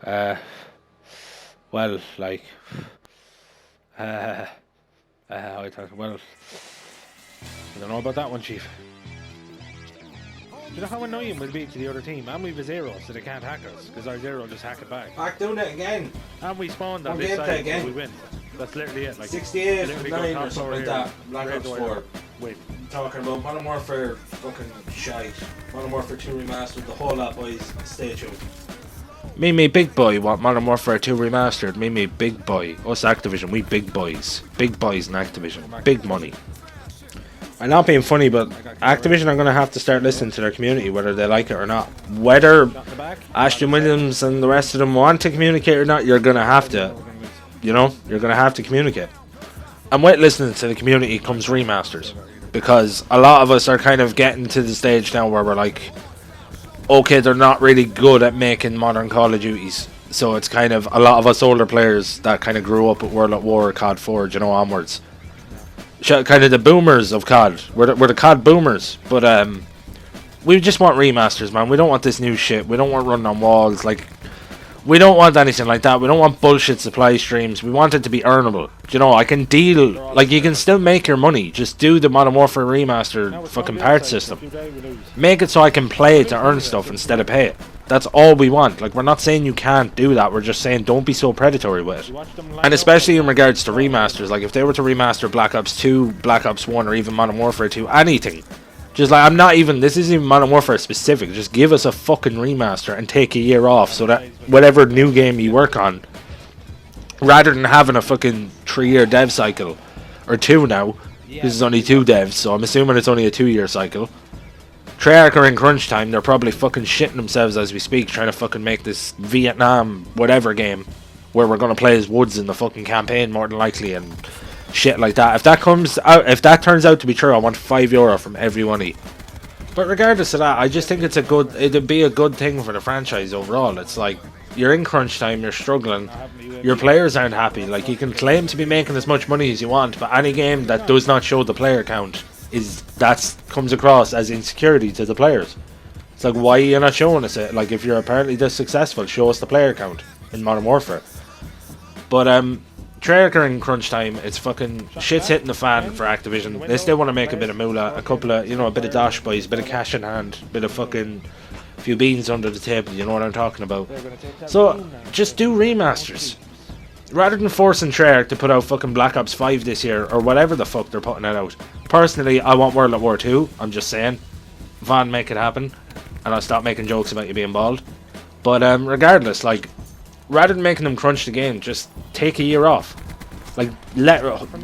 Uh, well, like, I thought, well, I don't know about that one, Chief. Do you know how annoying we'll be to the other team? And we've a zero, so they can't hack us, because our zero just hack it back. Back doing it again. And we spawned on One this gameplay side, again. so we win. That's literally it. Like 68, literally 9 go or top something floor like here, that. Black red Ops door, 4. win. Talking about Modern Warfare fucking shite. Modern Warfare 2 Remastered, the whole lot, boys. Stay tuned. Me big boy want Modern Warfare 2 Remastered. Me big boy. Us Activision, we big boys. Big boys in Activision. Big money. I'm not being funny, but Activision are going to have to start listening to their community, whether they like it or not. Whether Ashton Williams and the rest of them want to communicate or not, you're going to have to. You know, you're going to have to communicate. And with listening to the community comes remasters. Because a lot of us are kind of getting to the stage now where we're like, okay, they're not really good at making modern Call of Duties. So it's kind of a lot of us older players that kind of grew up with World at War, COD 4, you know, onwards. Kind of the boomers of COD. We're the COD boomers. But we just want remasters, man. We don't want this new shit. We don't want running on walls. Like, we don't want anything like that. We don't want bullshit supply streams. We want it to be earnable. You know, I can deal. Like, you can still make your money. Just do the Modern Warfare Remastered fucking part system. Make it so I can play to earn stuff instead of pay it. That's all we want. Like, we're not saying you can't do that. We're just saying don't be so predatory with it. And especially in regards to remasters. Like, if they were to remaster Black Ops 2, Black Ops 1, or even Modern Warfare 2, anything. Just like, this isn't even Modern Warfare specific. Just give us a fucking remaster and take a year off so that whatever new game you work on, rather than having a fucking 3-year dev cycle, or 2 now, this is only 2 devs, so I'm assuming it's only a 2-year cycle. Treyarch are in crunch time. They're probably fucking shitting themselves as we speak, trying to fucking make this Vietnam whatever game where we're going to play as Woods in the fucking campaign more than likely and shit like that. If that turns out to be true, I want €5 from every one of you. But regardless of that, I just think it'd be a good thing for the franchise overall. It's like, you're in crunch time, you're struggling, your players aren't happy. Like, you can claim to be making as much money as you want, but any game that does not show the player count comes across as insecurity to the players. It's like, why are you not showing us it? Like, if you're apparently this successful, show us the player count in Modern Warfare. But Treyarch are in crunch time. It's fucking shit's hitting the fan for Activision. They still want to make a bit of moolah, a couple of, a bit of dash boys, a bit of cash in hand, a bit of fucking few beans under the table. You know what I'm talking about. So just do remasters. Rather than forcing Treyarch to put out fucking Black Ops 5 this year, or whatever the fuck they're putting it out. Personally, I want World at War 2. I'm just saying. Van, make it happen. And I'll stop making jokes about you being bald. But regardless, like, rather than making them crunch the game, just take a year off. Like,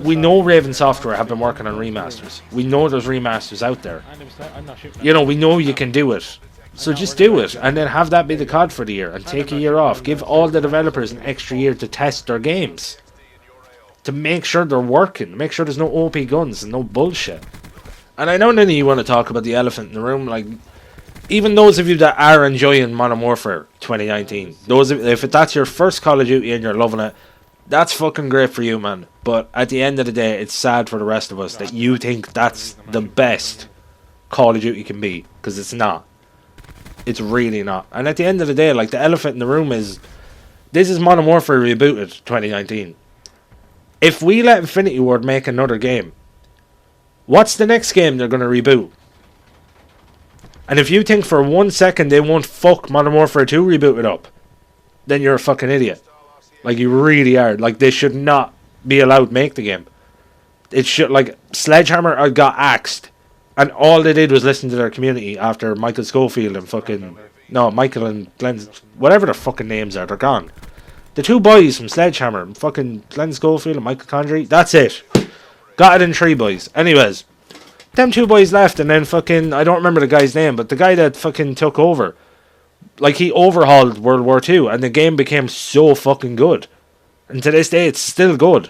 we know Raven Software have been working on remasters. We know there's remasters out there. We know you can do it. So just do it, and then have that be the COD for the year, and take a year off. Give all the developers an extra year to test their games. To make sure they're working. Make sure there's no OP guns and no bullshit. And I know none of you want to talk about the elephant in the room. Like, even those of you that are enjoying Modern Warfare 2019, if that's your first Call of Duty and you're loving it, that's fucking great for you, man. But at the end of the day, it's sad for the rest of us that you think that's the best Call of Duty can be, because it's not. It's really not. And at the end of the day, like, the elephant in the room is, this is Modern Warfare rebooted 2019. If we let Infinity Ward make another game, what's the next game they're going to reboot? And if you think for 1 second they won't fuck Modern Warfare 2 reboot it up, then you're a fucking idiot. Like, you really are. Like, they should not be allowed to make the game. It should, like, Sledgehammer got axed. And all they did was listen to their community after Michael Schofield and fucking... No, Michael and Glenn... Whatever their fucking names are, they're gone. The 2 boys from Sledgehammer, fucking Glenn Schofield and Michael Condrey, that's it. Got it in 3 boys. Anyways, them 2 boys left, and then fucking... I don't remember the guy's name, but the guy that fucking took over... Like, he overhauled World War 2, and the game became so fucking good. And to this day, it's still good.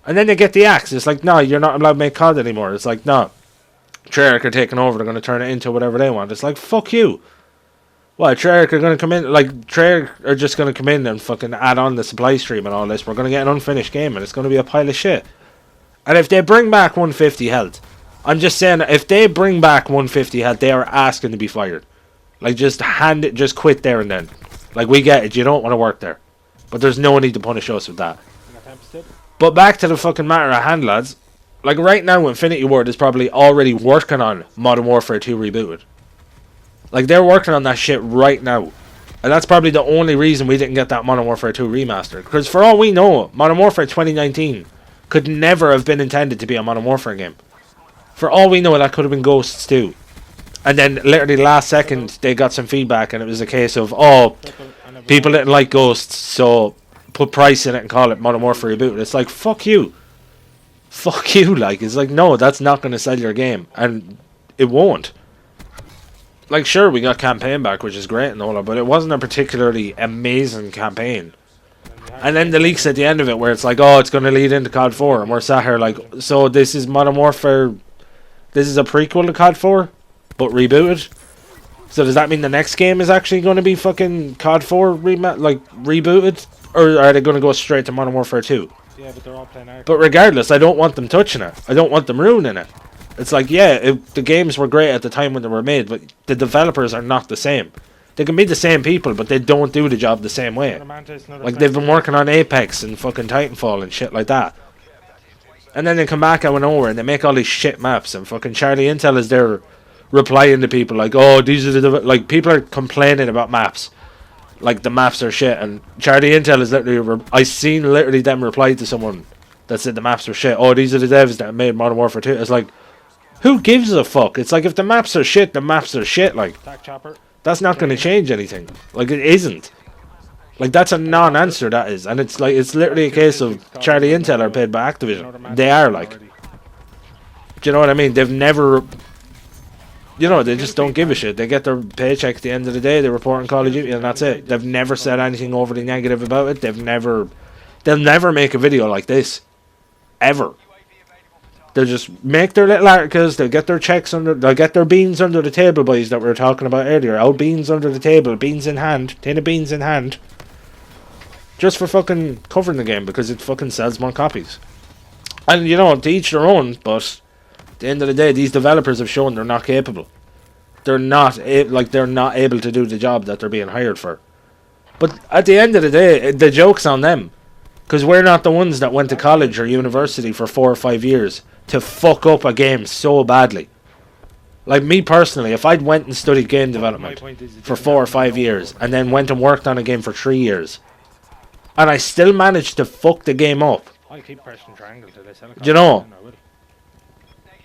And then they get the axe. It's like, no, you're not allowed to make COD anymore. It's like, no. Treyarch are taking over, they're going to turn it into whatever they want. It's like, fuck you. What, Treyarch are going to come in, like, Treyarch are just going to come in and fucking add on the supply stream and all this. We're going to get an unfinished game, and it's going to be a pile of shit. And if they bring back 150 health, I'm just saying, if they bring back 150 health, they are asking to be fired. Like, just quit there and then. Like, we get it, you don't want to work there. But there's no need to punish us with that. But back to the fucking matter at hand, lads. Like, right now, Infinity Ward is probably already working on Modern Warfare 2 Rebooted. Like, they're working on that shit right now. And that's probably the only reason we didn't get that Modern Warfare 2 Remastered. Because for all we know, Modern Warfare 2019 could never have been intended to be a Modern Warfare game. For all we know, that could have been Ghosts 2. And then, literally last second, they got some feedback, and it was a case of, oh, people didn't like Ghosts, so put price in it and call it Modern Warfare Reboot. It's like, fuck you. Fuck you, like. It's like, no, that's not going to sell your game. And it won't. Like, sure, we got campaign back, which is great and all that, but it wasn't a particularly amazing campaign. And then the leaks at the end of it, where it's like, oh, it's going to lead into COD 4, and we're sat here like, so this is Modern Warfare, this is a prequel to COD 4, but rebooted? So does that mean the next game is actually going to be fucking COD 4 rebooted? Or are they going to go straight to Modern Warfare 2? Yeah, but they're all playing arcade. But regardless, I don't want them touching it. I don't want them ruining it. It's like, yeah, the games were great at the time when they were made, but the developers are not the same. They can be the same people, but they don't do the job the same way. Like, they've been working on Apex and fucking Titanfall and shit like that. And then they come back out of nowhere and they make all these shit maps, and fucking Charlie Intel is there replying to people like, oh, these are the... Like, people are complaining about maps. Like, the maps are shit, and Charlie Intel is literally... I seen literally them reply to someone that said the maps are shit. Oh, these are the devs that made Modern Warfare 2. It's like, who gives a fuck? It's like, if the maps are shit, the maps are shit, like... That's not going to change anything. Like, it isn't. Like, that's a non-answer, that is. And it's like, it's literally a case of Charlie Intel are paid by Activision. They are, like. Do you know what I mean? They've never... You know, they just don't give a shit. They get their paycheck at the end of the day, they report on Call of Duty, and that's it. They've never said anything overly negative about it. They'll never make a video like this. Ever. They'll just make their little articles, they'll get their checks under, they'll get their beans under the table, boys, that we were talking about earlier. Out beans under the table, beans in hand, tin of beans in hand. Just for fucking covering the game, because it fucking sells more copies. And, you know, to each their own, but at the end of the day, these developers have shown they're not capable. They're not able to do the job that they're being hired for. But at the end of the day, the joke's on them. Because we're not the ones that went to college or university for 4 or 5 years to fuck up a game so badly. Like, me personally, if I'd went and studied game development for 4 or 5 years and then went and worked on a game for 3 years, and I still managed to fuck the game up, you know,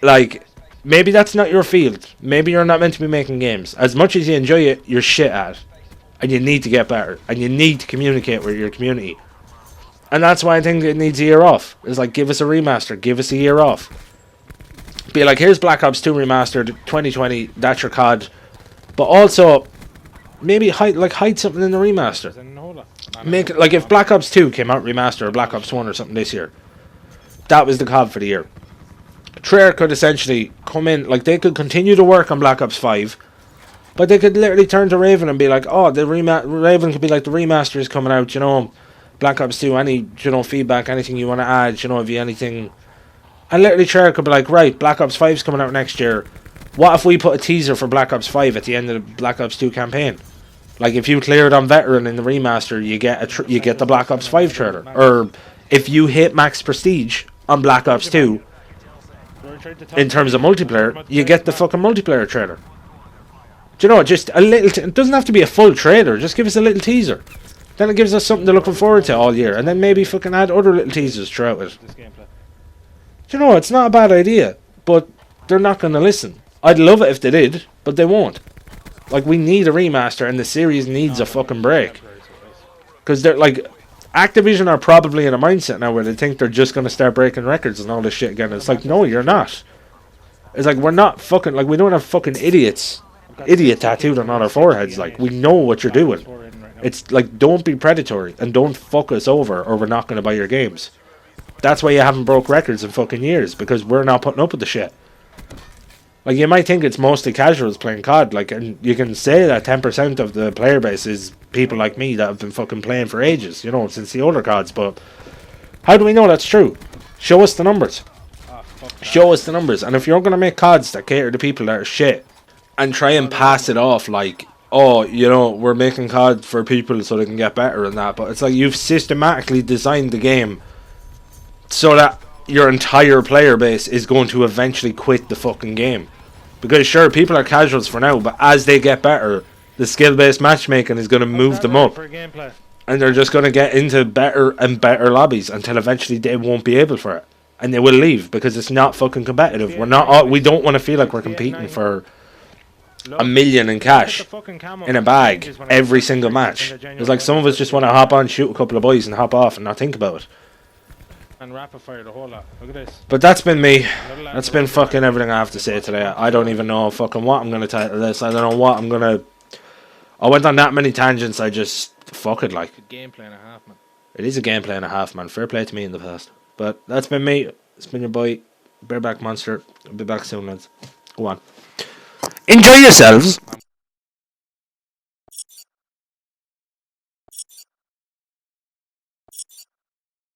like, maybe that's not your field. Maybe you're not meant to be making games. As much as you enjoy it, you're shit at it. And you need to get better. And you need to communicate with your community. And that's why I think it needs a year off. It's like, give us a remaster. Give us a year off. Be like, here's Black Ops 2 Remastered 2020. That's your COD. But also, maybe hide something in the remaster. Make it, like, if Black Ops 2 came out remastered, or Black Ops 1 or something this year, that was the COD for the year. Treyarch could essentially come in, like, they could continue to work on Black Ops 5, but they could literally turn to Raven and be like, oh, Raven could be like, the remaster is coming out, you know, Black Ops 2, any, you know, feedback, anything you want to add, you know, if you anything. And literally Treyarch could be like, right, Black Ops 5 is coming out next year. What if we put a teaser for Black Ops 5 at the end of the Black Ops 2 campaign? Like, if you clear it on Veteran in the remaster, you get the Black Ops 5 trailer. Or if you hit max prestige on Black Ops 2, in terms of multiplayer, you get the fucking multiplayer trailer. Do you know, just a little... it doesn't have to be a full trailer, just give us a little teaser. Then it gives us something to look forward to all year. And then maybe fucking add other little teasers throughout it. Do you know, it's not a bad idea, but they're not going to listen. I'd love it if they did, but they won't. Like, we need a remaster, and the series needs a fucking break. Because they're, like... Activision are probably in a mindset now where they think they're just going to start breaking records and all this shit again. It's like, no, you're not. It's like, we're not fucking... Like, we don't have fucking idiot tattooed on all our foreheads. Like, we know what you're doing. It's like, don't be predatory and don't fuck us over, or we're not going to buy your games. That's why you haven't broke records in fucking years, because we're not putting up with the shit. Like, you might think it's mostly casuals playing COD, like, and you can say that 10% of the player base is people like me that have been fucking playing for ages, you know, since the older CODs, but how do we know that's true? Show us the numbers. Show us the numbers. And if you're going to make CODs that cater to people that are shit, and try and pass it off like oh, you know, we're making COD for people so they can get better and that. But it's like you've systematically designed the game so that your entire player base is going to eventually quit the fucking game. Because sure, people are casuals for now, but as they get better, the skill-based matchmaking is going to move them up. And they're just going to get into better and better lobbies until eventually they won't be able for it. And they will leave because it's not fucking competitive. We don't want to feel like we're competing for $1 million in cash in a bag every single match. It's like some of us just want to hop on, shoot a couple of boys and hop off and not think about it. And rapid fire the whole lot. Look at this. But that's been me. That's been fucking everything I have to say today. I don't even know fucking what I'm going to title this. I don't know what I'm going to... I went on that many tangents, I just... Fuck it, like. Gameplay and a half, man. It is a gameplay and a half, man. Fair play to me in the past. But that's been me. It's been your boy, Bareback Monster. I'll be back soon, lads. Go on. Enjoy yourselves!